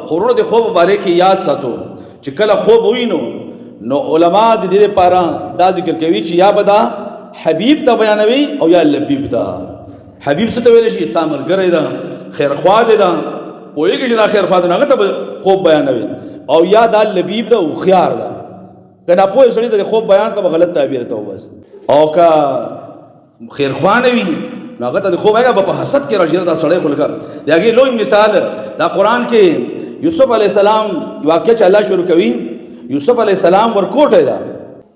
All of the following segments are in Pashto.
خورونو د خوب باره کې یاد ساتو چې کله خوب وینو نو علما د دې لپاره دا ذکر کوي چې یا بدا حبیب ته بیانوي او یا لبیب ته. حبیب څه ته ویل شي؟ تا ملګری ده، خیر خوا ده، پوهېږي چې دا خیر خوا ده، هغه ته خوب بیانوي. او یا دا لبیب ده، هوښیار ده. که ناپوهه سړي ته د خوب بیان کوه غلط تعبیر ته وبس. او که خیر خوا نه وي نو هغه ته د خوب هغه به په حسد کې راشي. دا سړی خو لکه د هغې لوی مثال دا قرآن کې یوسف علیه السلام واقع چې الله شروع کوي. یوسف علیه السلام ورکوټی ده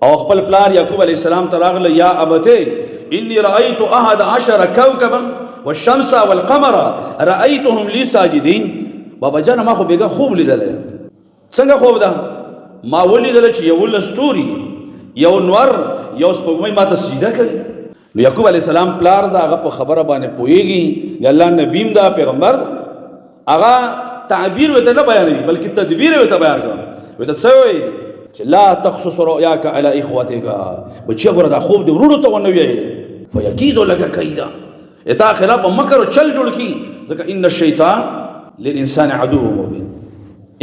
او خپل پلار یعقوب علیه السلام ته راغله، یا ابتې انی رأیت احد عشر کوکبا والشمس والقمر رأیتهم لی ساجدین. بابا جان ما خو بیګا خوب لیدلی. څنګه خوب ده؟ ما ولیدل چې یو لستوري، یو نور، یو سپوږمۍ ما ته سجده کوي. نو یعقوب علیه السلام پلار دا هغه په خبره باندې پوهېږي، د الله نبیم دا پیغمبر دا، هغه تعبیر ورته نه بیانوي بلکې تدبیر ورته بیان کوي. ورته څه وایي چې لا تخصص رؤیاک علی اخوتک، بچیه ګوره دا خوب دې ورونو ته ونه وایي فیکیدو لک کیدا، تا خلاف مکر او چل جوړ کی. ځکه ان الشیطان للانسان عدو مبین.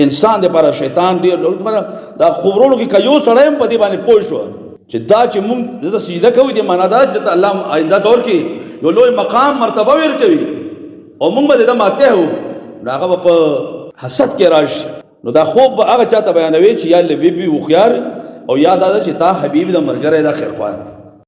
انسان د پر شیطان ډیر دا خبرونو کې کيو سړی هم په دې باندې پوه شو چې دا چې موږ د سجده کوي د معنا دا چې الله آینده دور کې یو لوی مقام مرتبه ورکوي او موږ به د ماته هو هغه په حسد کې راشي. نو دا خوب هغه چاته بیانوي چې یا لبیبي وخيار او یا دا چې تا حبیب د مرګره دا خیر خواه.